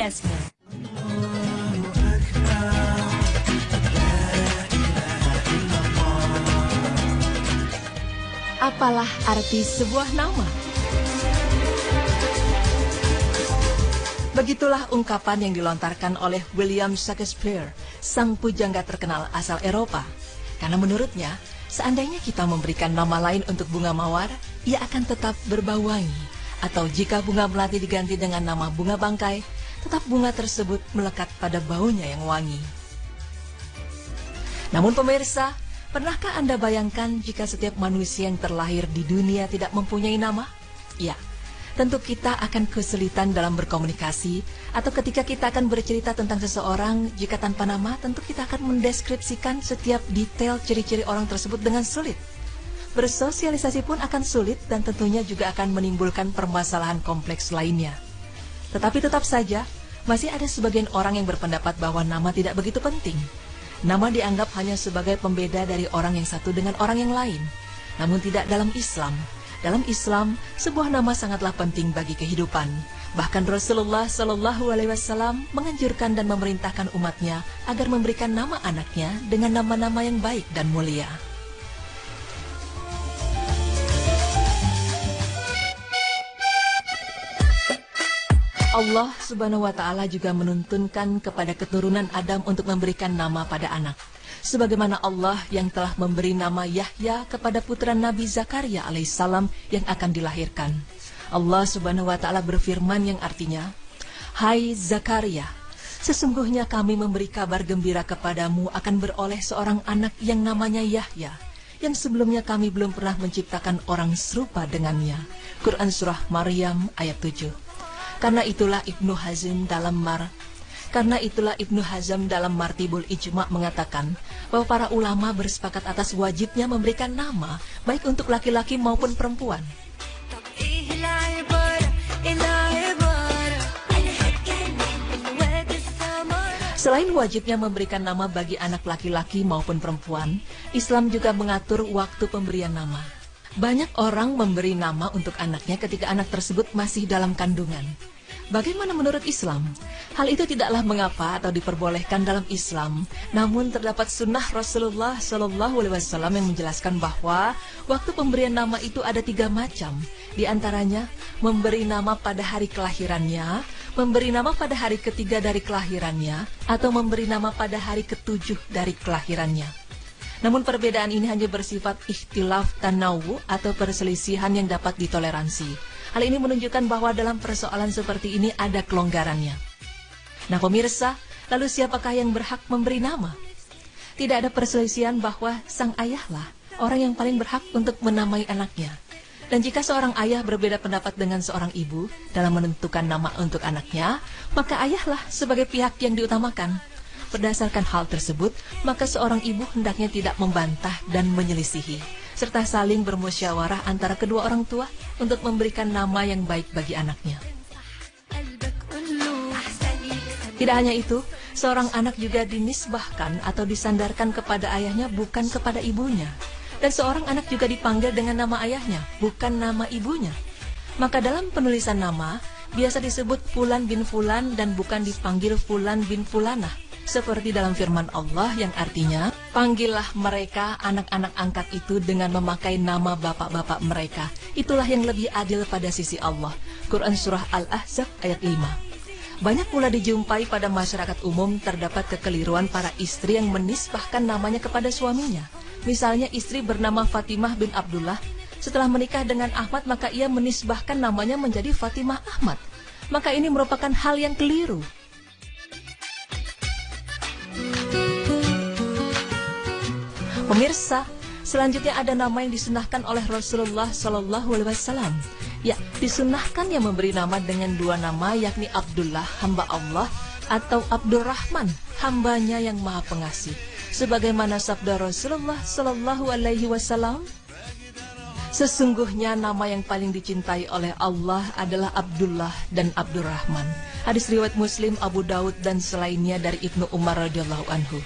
podcastnya. Apalah arti sebuah nama? Begitulah ungkapan yang dilontarkan oleh William Shakespeare, sang pujangga terkenal asal Eropa. Karena menurutnya, seandainya kita memberikan nama lain untuk bunga mawar, ia akan tetap berbau wangi. Atau jika bunga melati diganti dengan nama bunga bangkai, tetap bunga tersebut melekat pada baunya yang wangi. Namun pemirsa, pernahkah Anda bayangkan jika setiap manusia yang terlahir di dunia tidak mempunyai nama? Ya, tentu kita akan kesulitan dalam berkomunikasi, atau ketika kita akan bercerita tentang seseorang, jika tanpa nama, tentu kita akan mendeskripsikan setiap detail ciri-ciri orang tersebut dengan sulit. Bersosialisasi pun akan sulit dan tentunya juga akan menimbulkan permasalahan kompleks lainnya. Tetapi tetap saja, masih ada sebagian orang yang berpendapat bahwa nama tidak begitu penting. Nama dianggap hanya sebagai pembeda dari orang yang satu dengan orang yang lain. Namun tidak dalam Islam. Dalam Islam, sebuah nama sangatlah penting bagi kehidupan. Bahkan Rasulullah SAW menganjurkan dan memerintahkan umatnya agar memberikan nama anaknya dengan nama-nama yang baik dan mulia. Allah Subhanahu wa Ta'ala juga menuntunkan kepada keturunan Adam untuk memberikan nama pada anak. Sebagaimana Allah yang telah memberi nama Yahya kepada putra Nabi Zakaria alaihissalam yang akan dilahirkan. Allah Subhanahu wa Ta'ala berfirman yang artinya, "Hai Zakaria, sesungguhnya kami memberi kabar gembira kepadamu akan beroleh seorang anak yang namanya Yahya, yang sebelumnya kami belum pernah menciptakan orang serupa dengannya." Quran Surah Maryam ayat 7. Karena itulah Ibnu Hazm dalam Martibul Ijma' mengatakan bahwa para ulama bersepakat atas wajibnya memberikan nama baik untuk laki-laki maupun perempuan. Selain wajibnya memberikan nama bagi anak laki-laki maupun perempuan, Islam juga mengatur waktu pemberian nama. Banyak orang memberi nama untuk anaknya ketika anak tersebut masih dalam kandungan. Bagaimana menurut Islam? Hal itu tidaklah mengapa atau diperbolehkan dalam Islam. Namun terdapat sunnah Rasulullah SAW yang menjelaskan bahwa waktu pemberian nama itu ada 3 macam. Di antaranya, memberi nama pada hari kelahirannya, memberi nama pada hari ketiga dari kelahirannya, atau memberi nama pada hari ke-7 dari kelahirannya. Namun perbedaan ini hanya bersifat ikhtilaf tanawu atau perselisihan yang dapat ditoleransi. Hal ini menunjukkan bahwa dalam persoalan seperti ini ada kelonggarannya. Nah pemirsa, lalu siapakah yang berhak memberi nama? Tidak ada perselisihan bahwa sang ayahlah orang yang paling berhak untuk menamai anaknya. Dan jika seorang ayah berbeda pendapat dengan seorang ibu dalam menentukan nama untuk anaknya, maka ayahlah sebagai pihak yang diutamakan. Berdasarkan hal tersebut, maka seorang ibu hendaknya tidak membantah dan menyelisihi, serta saling bermusyawarah antara kedua orang tua untuk memberikan nama yang baik bagi anaknya. Tidak hanya itu, seorang anak juga dinisbahkan atau disandarkan kepada ayahnya bukan kepada ibunya. Dan seorang anak juga dipanggil dengan nama ayahnya, bukan nama ibunya. Maka dalam penulisan nama, biasa disebut Fulan bin Fulan dan bukan dipanggil Fulan bin Fulanah. Seperti dalam firman Allah yang artinya, panggillah mereka anak-anak angkat itu dengan memakai nama bapak-bapak mereka. Itulah yang lebih adil pada sisi Allah. Quran Surah Al-Ahzab ayat 5. Banyak pula dijumpai pada masyarakat umum terdapat kekeliruan para istri yang menisbahkan namanya kepada suaminya. Misalnya istri bernama Fatimah bin Abdullah, setelah menikah dengan Ahmad maka ia menisbahkan namanya menjadi Fatimah Ahmad. Maka ini merupakan hal yang keliru. Pemirsa, selanjutnya ada nama yang disunahkan oleh Rasulullah SAW. Ya, disunahkan yang memberi nama dengan 2 nama, yakni Abdullah, hamba Allah, atau Abdurrahman, hambanya yang maha pengasih. Sebagaimana sabda Rasulullah SAW, sesungguhnya nama yang paling dicintai oleh Allah adalah Abdullah dan Abdurrahman. Hadis riwayat Muslim, Abu Daud, dan selainnya dari Ibnu Umar radhiyallahu anhu.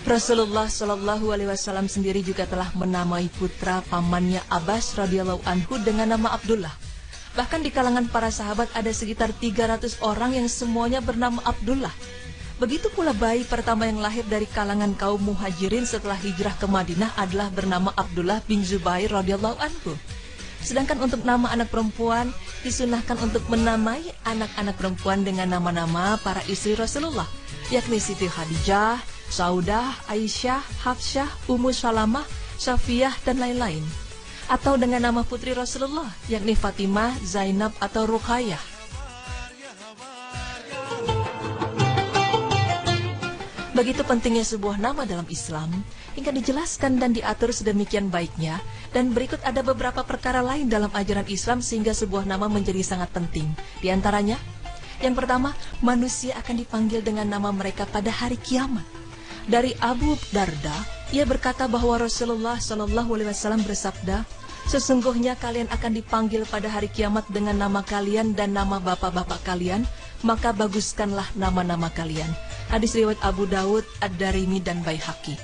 Rasulullah SAW sendiri juga telah menamai putra pamannya Abbas radhiyallahu anhu dengan nama Abdullah. Bahkan di kalangan para sahabat ada sekitar 300 orang yang semuanya bernama Abdullah. Begitu pula bayi pertama yang lahir dari kalangan kaum muhajirin setelah hijrah ke Madinah adalah bernama Abdullah bin Zubair radhiyallahu anhu. Sedangkan untuk nama anak perempuan, disunahkan untuk menamai anak-anak perempuan dengan nama-nama para istri Rasulullah, yakni Siti Khadijah, Saudah, Aisyah, Hafsyah, Ummu Salamah, Safiyah, dan lain-lain. Atau dengan nama putri Rasulullah, yakni Fatimah, Zainab, atau Ruqayyah. Begitu pentingnya sebuah nama dalam Islam, hingga dijelaskan dan diatur sedemikian baiknya, dan berikut ada beberapa perkara lain dalam ajaran Islam sehingga sebuah nama menjadi sangat penting. Di antaranya, yang pertama, manusia akan dipanggil dengan nama mereka pada hari kiamat. Dari Abu Darda, ia berkata bahwa Rasulullah SAW bersabda, sesungguhnya kalian akan dipanggil pada hari kiamat dengan nama kalian dan nama bapak-bapak kalian, maka baguskanlah nama-nama kalian. Hadis riwayat Abu Dawud, Ad-Darimi, dan Baihaqi.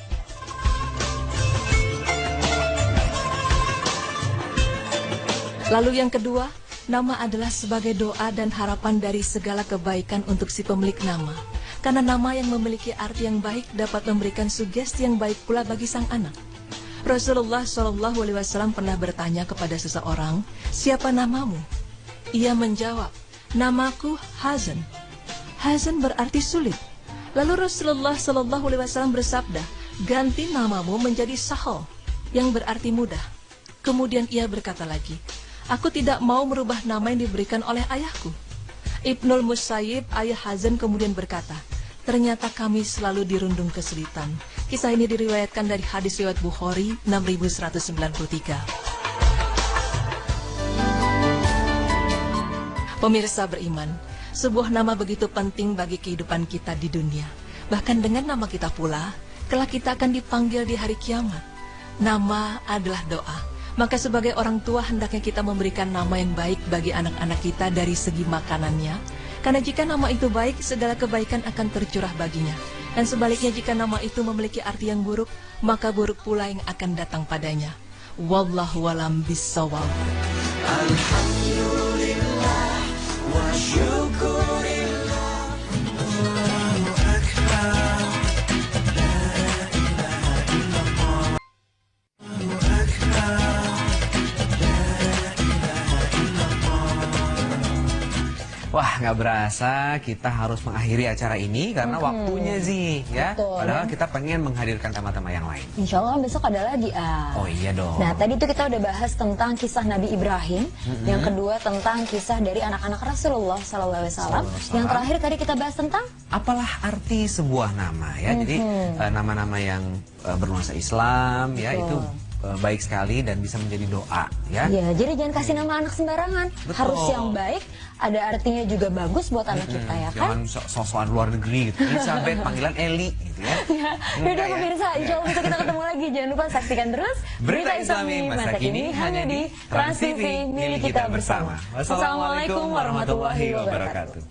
Lalu yang kedua, nama adalah sebagai doa dan harapan dari segala kebaikan untuk si pemilik nama. Karena nama yang memiliki arti yang baik dapat memberikan sugesti yang baik pula bagi sang anak. Rasulullah SAW pernah bertanya kepada seseorang, siapa namamu? Ia menjawab, namaku Hazan. Hazan berarti sulit. Lalu Rasulullah SAW bersabda, ganti namamu menjadi Sahal, yang berarti mudah. Kemudian ia berkata lagi, aku tidak mau merubah nama yang diberikan oleh ayahku. Ibnul Musayyib, ayah Hazan, kemudian berkata, ternyata kami selalu dirundung kesulitan. Kisah ini diriwayatkan dari hadis riwayat Bukhari 6193. Pemirsa beriman, sebuah nama begitu penting bagi kehidupan kita di dunia. Bahkan dengan nama kita pula, kelak kita akan dipanggil di hari kiamat. Nama adalah doa. Maka sebagai orang tua hendaknya kita memberikan nama yang baik bagi anak-anak kita dari segi makanannya. Karena jika nama itu baik, segala kebaikan akan tercurah baginya. Dan sebaliknya jika nama itu memiliki arti yang buruk, maka buruk pula yang akan datang padanya. Wallahu a'lam bishawab. Alhamdulillah wa syukurillah. Allahu akbar. La ilaha illallah. Allahu akbar. Wah, nggak berasa kita harus mengakhiri acara ini karena waktunya sih, ya. Betul, padahal kita pengen menghadirkan tema-tema yang lain. Insya Allah besok ada lagi, Oh iya dong. Nah, tadi tuh kita udah bahas tentang kisah Nabi Ibrahim. Yang kedua tentang kisah dari anak-anak Rasulullah SAW. Yang terakhir tadi kita bahas tentang apalah arti sebuah nama, ya. Jadi nama-nama yang bernuansa Islam, ya, itu baik sekali dan bisa menjadi doa, ya. Ya, jadi jangan kasih nama anak sembarangan. Betul. Harus yang baik, ada artinya juga bagus buat anak kita, ya kan? Jangan sok-sokan luar negeri gitu. Elizabeth panggilan Eli gitu, ya. Yaudah pemirsa, insya Allah besok kita ketemu lagi. Jangan lupa saksikan terus Berita Islami masa kini hanya di Trans TV, milik kita bersama. Wassalamualaikum warahmatullahi wabarakatuh.